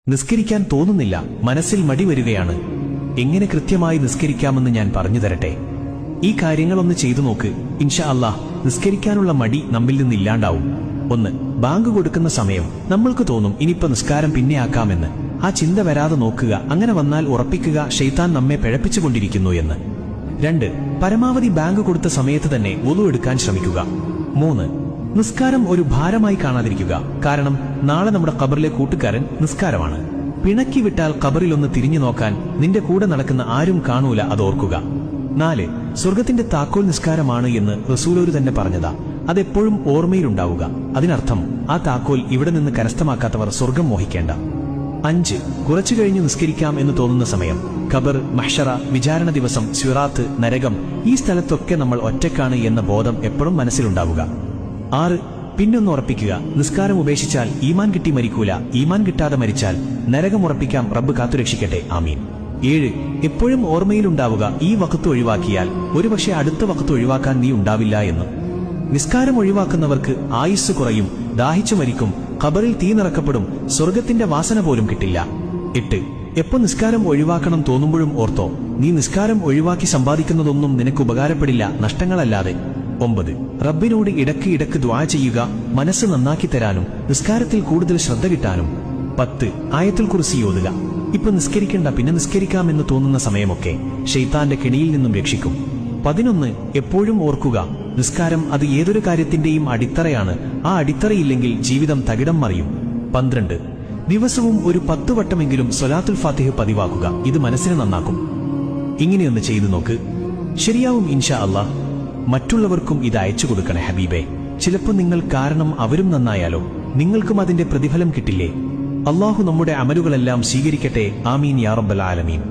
നിസ്കരിക്കാൻ തോന്നുന്നില്ല, മനസ്സിൽ മടി വരികയാണ്. എങ്ങനെ കൃത്യമായി നിസ്കരിക്കാമെന്ന് ഞാൻ പറഞ്ഞു തരട്ടെ. ഈ കാര്യങ്ങളൊന്ന് ചെയ്തു നോക്ക്. ഇൻഷാ അല്ലാഹ് നിസ്കരിക്കാനുള്ള മടി നമ്മിൽ നിന്നില്ലാണ്ടാവും. 1. ബാങ്ക് കൊടുക്കുന്ന സമയം നമ്മൾക്ക് തോന്നും ഇനിയിപ്പോ നിസ്കാരം പിന്നെ ആക്കാമെന്ന്. ആ ചിന്ത വരാതെ നോക്കുക. അങ്ങനെ വന്നാൽ ഉറപ്പിക്കുക ശൈത്താൻ നമ്മെ പിഴപ്പിച്ചുകൊണ്ടിരിക്കുന്നു എന്ന്. 2. പരമാവധി ബാങ്ക് കൊടുത്ത സമയത്ത് തന്നെ വുളു എടുക്കാൻ ശ്രമിക്കുക. 3. നിസ്കാരം ഒരു ഭാരമായി കാണാതിരിക്കുക. കാരണം നാളെ നമ്മുടെ ഖബറിലെ കൂട്ടുകാരൻ നിസ്കാരമാണ്. പിണക്കി വിട്ടാൽ ഖബറിലൊന്ന് തിരിഞ്ഞു നോക്കാൻ നിന്റെ കൂടെ നടക്കുന്ന ആരും കാണൂല, അതോർക്കുക. 4. സ്വർഗത്തിന്റെ താക്കോൽ നിസ്കാരമാണ് എന്ന് റസൂലോര് തന്നെ പറഞ്ഞതാ. അതെപ്പോഴും ഓർമ്മയിലുണ്ടാവുക. അതിനർത്ഥം ആ താക്കോൽ ഇവിടെ നിന്ന് കരസ്ഥമാക്കാത്തവർ സ്വർഗം മോഹിക്കേണ്ട. 5. കുറച്ചു കഴിഞ്ഞു നിസ്കരിക്കാം എന്ന് തോന്നുന്ന സമയം ഖബർ, മഹ്ശറ, വിചാരണ ദിവസം, സിറാത്ത്, നരകം, ഈ സ്ഥലത്തൊക്കെ നമ്മൾ ഒറ്റക്കാണ് എന്ന ബോധം എപ്പോഴും മനസ്സിലുണ്ടാവുക. 6. പിന്നൊന്ന് ഉറപ്പിക്കുക, നിസ്കാരം ഉപേക്ഷിച്ചാൽ ഈമാൻ കിട്ടി മരിക്കൂല, ഈമാൻ കിട്ടാതെ മരിച്ചാൽ നരകം ഉറപ്പിക്കാം. റബ്ബ് കാത്തുരക്ഷിക്കട്ടെ, ആമീൻ. 7. എപ്പോഴും ഓർമ്മയിലുണ്ടാവുക, ഈ വഖത്ത് ഒഴിവാക്കിയാൽ ഒരുപക്ഷെ അടുത്ത വഖത്ത് ഒഴിവാക്കാൻ നീ ഉണ്ടാവില്ല എന്ന്. നിസ്കാരം ഒഴിവാക്കുന്നവർക്ക് ആയുസ് കുറയും, ദാഹിച്ചു മരിക്കും, ഖബറിൽ തീ നിറക്കപ്പെടും, സ്വർഗത്തിന്റെ വാസന പോലും കിട്ടില്ല. 8. എപ്പോ നിസ്കാരം ഒഴിവാക്കണം തോന്നുമ്പോഴും ഓർത്തോ, നീ നിസ്കാരം ഒഴിവാക്കി സമ്പാദിക്കുന്നതൊന്നും നിനക്ക് ഉപകാരപ്പെടില്ല, നഷ്ടങ്ങളല്ലാതെ. 9. റബ്ബിനോട് ഇടക്ക് ദുആ ചെയ്യുക, മനസ്സ് നന്നാക്കി തരാനും നിസ്കാരത്തിൽ കൂടുതൽ ശ്രദ്ധ കിട്ടാനും. 10. ആയത്തുൽ കുർസി ഓതുക. ഇപ്പൊ നിസ്കരിക്കണ്ട, പിന്നെ നിസ്കരിക്കാമെന്ന് തോന്നുന്ന സമയമൊക്കെ ശൈത്താന്റെ കെണിയിൽ നിന്നും രക്ഷിക്കും. 11. എപ്പോഴും ഓർക്കുക, നിസ്കാരം അത് ഏതൊരു കാര്യത്തിന്റെയും അടിത്തറയാണ്. ആ അടിത്തറയില്ലെങ്കിൽ ജീവിതം തകിടം മറിയും. 12. ദിവസവും ഒരു 10 വട്ടമെങ്കിലും സ്വലാത്തുൽ ഫാത്തിഹ പതിവാക്കുക. ഇത് മനസ്സിനെ നന്നാക്കും. ഇങ്ങനെയൊന്ന് ചെയ്തു നോക്ക്, ശരിയാവും ഇൻഷാ അല്ലാഹ്. മറ്റുള്ളവർക്കും ഇത് അയച്ചു കൊടുക്കണേ ഹബീബേ. ചിലപ്പോൾ നിങ്ങൾ കാരണം അവരും നന്നായാലോ, നിങ്ങൾക്കും അതിന്റെ പ്രതിഫലം കിട്ടില്ലേ? അല്ലാഹു നമ്മുടെ അമലുകളെല്ലാം സ്വീകരിക്കട്ടെ, ആമീൻ യാ റബ്ബൽ ആലമീൻ.